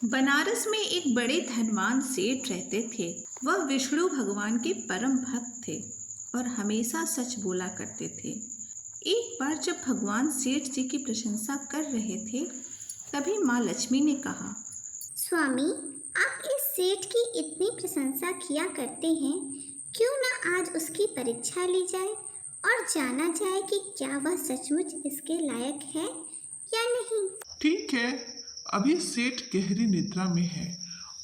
बनारस में एक बड़े धनवान सेठ रहते थे। वह विष्णु भगवान के परम भक्त थे और हमेशा सच बोला करते थे। एक बार जब भगवान सेठ जी की प्रशंसा कर रहे थे, तभी माँ लक्ष्मी ने कहा। स्वामी, आप इस सेठ की इतनी प्रशंसा किया करते हैं, क्यों ना आज उसकी परीक्षा ली जाए और जाना जाए कि क्या वह सचमुच इसके लायक है या नहीं। ठीक है, अभी सेठ गहरी निद्रा में है।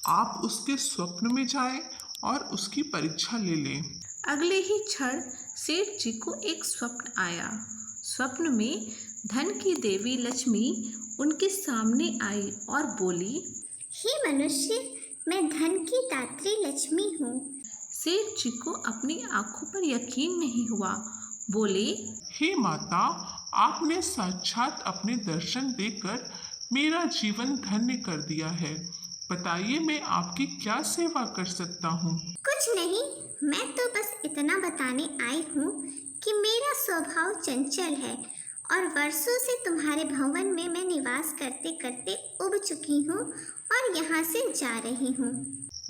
आप उसके स्वप्न में जाएं और उसकी परीक्षा ले लें। अगले ही क्षण सेठ जी को एक स्वप्न आया। स्वप्न में धन की देवी लक्ष्मी उनके सामने आई और बोली। हे मनुष्य, मैं धन की दात्री लक्ष्मी हूँ। सेठ जी को अपनी आंखों पर यकीन नहीं हुआ। बोले, हे माता, आपने साक्षात अपने दर्शन देकर मेरा जीवन धन्य कर दिया है। बताइए, मैं आपकी क्या सेवा कर सकता हूँ? कुछ नहीं, मैं तो बस इतना बताने आई हूँ कि मेरा स्वभाव चंचल है और वर्षों से तुम्हारे भवन में मैं निवास करते करते उब चुकी हूँ और यहाँ से जा रही हूँ।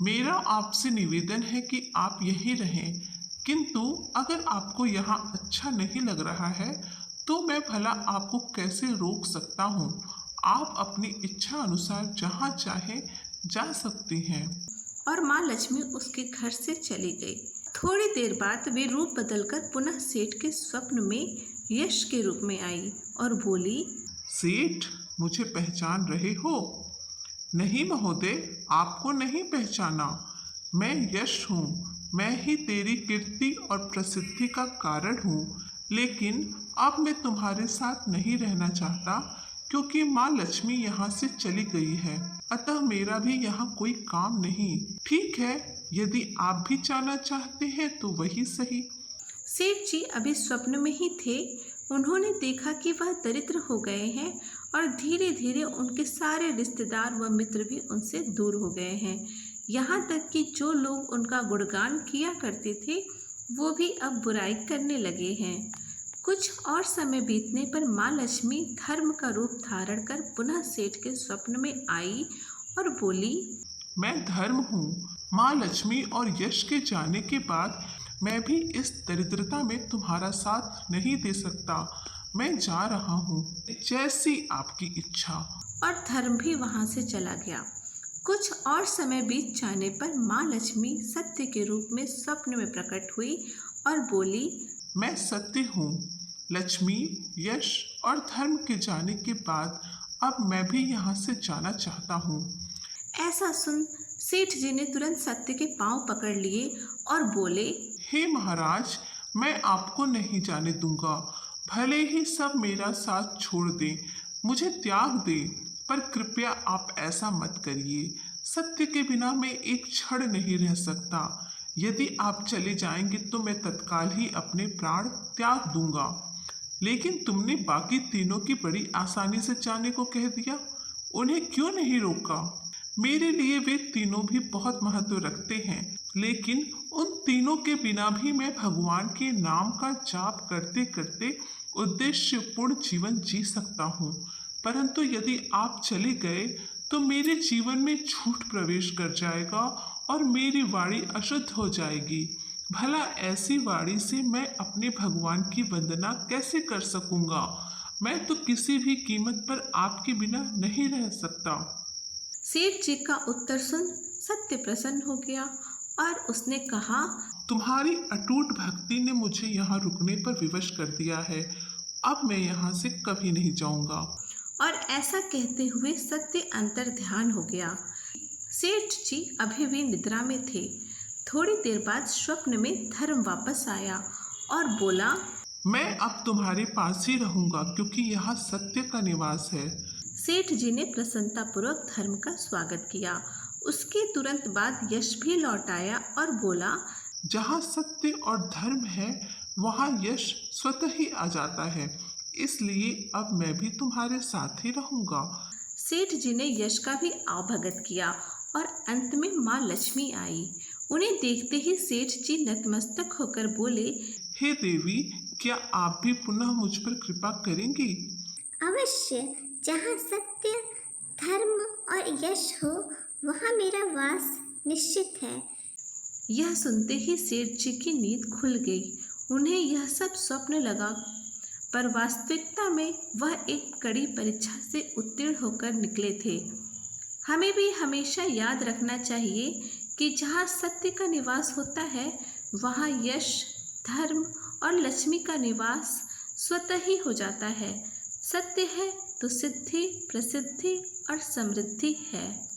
मेरा आपसे निवेदन है कि आप यहीं रहें, किंतु अगर आपको यहाँ अच्छा नहीं लग रहा है तो मैं भला आपको कैसे रोक सकता हूँ। आप अपनी इच्छा अनुसार जहाँ चाहे जा सकती हैं। और माँ लक्ष्मी उसके घर से चली गई। थोड़ी देर बाद वे रूप बदलकर पुनः सेठ के स्वप्न में यश के रूप में आई और बोली। सेठ, मुझे पहचान रहे हो? नहीं महोदय, आपको नहीं पहचाना। मैं यश हूँ। मैं ही तेरी कीर्ति और प्रसिद्धि का कारण हूँ। लेकिन अब मैं तुम्हारे साथ नहीं रहना चाहता, क्योंकि माँ लक्ष्मी यहाँ से चली गई है। अतः मेरा भी यहाँ कोई काम नहीं। ठीक है, यदि आप भी जाना चाहते हैं तो वही सही। सेठ जी अभी स्वप्न में ही थे। उन्होंने देखा कि वह दरिद्र हो गए हैं और धीरे धीरे उनके सारे रिश्तेदार व मित्र भी उनसे दूर हो गए हैं। यहाँ तक कि जो लोग उनका गुणगान किया करते थे, वो भी अब बुराई करने लगे हैं। कुछ और समय बीतने पर माँ लक्ष्मी धर्म का रूप धारण कर पुनः सेठ के स्वप्न में आई और बोली। मैं धर्म हूँ। माँ लक्ष्मी और यश के जाने के बाद मैं भी इस दरिद्रता में तुम्हारा साथ नहीं दे सकता। मैं जा रहा हूँ, जैसी आपकी इच्छा। और धर्म भी वहां से चला गया। कुछ और समय बीत जाने पर माँ लक्ष्मी सत्य के रूप में स्वप्न में प्रकट हुई और बोली। मैं सत्य हूँ। लक्ष्मी, यश और धर्म के जाने के बाद अब मैं भी यहाँ से जाना चाहता हूँ। ऐसा सुन सेठ जी ने तुरंत सत्य के पांव पकड़ लिए और बोले। हे महाराज, मैं आपको नहीं जाने दूंगा। भले ही सब मेरा साथ छोड़ दें, मुझे त्याग दें, पर कृपया आप ऐसा मत करिए। सत्य के बिना मैं एक क्षण नहीं रह सकता। यदि आप चले जाएंगे तो मैं तत्काल ही अपने प्राण त्याग दूंगा। लेकिन तुमने बाकी तीनों की बड़ी आसानी से जाने को कह दिया। उन्हें क्यों नहीं रोका? मेरे लिए वे तीनों भी बहुत महत्व रखते हैं, लेकिन उन तीनों के बिना भी मैं भगवान के नाम का जाप करते करते उद्देश्यपूर्ण जीवन जी सकता हूँ। परंतु यदि आप चले गए तो मेरे जीवन में झूठ प्रवेश कर जाएगा और मेरी वाणी अशुद्ध हो जाएगी। भला ऐसी वाणी से मैं अपने भगवान की वंदना कैसे कर सकूंगा? मैं तो किसी भी कीमत पर आपके बिना नहीं रह सकता। सेठ जी का उत्तर सुन सत्य प्रसन्न हो गया और उसने कहा। तुम्हारी अटूट भक्ति ने मुझे यहाँ रुकने पर विवश कर दिया है। अब मैं यहाँ से कभी नहीं जाऊंगा। और ऐसा कहते हुए सत्य अंतर ध्यान हो गया। सेठ जी अभी भी निद्रा में थे। थोड़ी देर बाद स्वप्न में धर्म वापस आया और बोला। मैं अब तुम्हारे पास ही रहूंगा, क्योंकि यहाँ सत्य का निवास है। सेठ जी ने प्रसन्नतापूर्वक धर्म का स्वागत किया। उसके तुरंत बाद यश भी लौट आया और बोला। जहाँ सत्य और धर्म है, वहाँ यश स्वतः ही आ जाता है। इसलिए अब मैं भी तुम्हारे साथ ही रहूंगा। सेठ जी ने यश का भी आवभगत किया और अंत में माँ लक्ष्मी आई। उन्हें देखते ही सेठ जी नतमस्तक होकर बोले। हे देवी, क्या आप भी पुनः मुझ पर कृपा करेंगी? अवश्य, जहाँ सत्य, धर्म और यश हो वहाँ मेरा वास निश्चित है। यह सुनते ही सेठ जी की नींद खुल गई। उन्हें यह सब स्वप्न लगा, पर वास्तविकता में वह एक कड़ी परीक्षा से उत्तीर्ण होकर निकले थे। हमें भी हमेशा याद रखना चाहिए कि जहाँ सत्य का निवास होता है वहाँ यश, धर्म और लक्ष्मी का निवास स्वतः ही हो जाता है। सत्य है तो सिद्धि, प्रसिद्धि और समृद्धि है।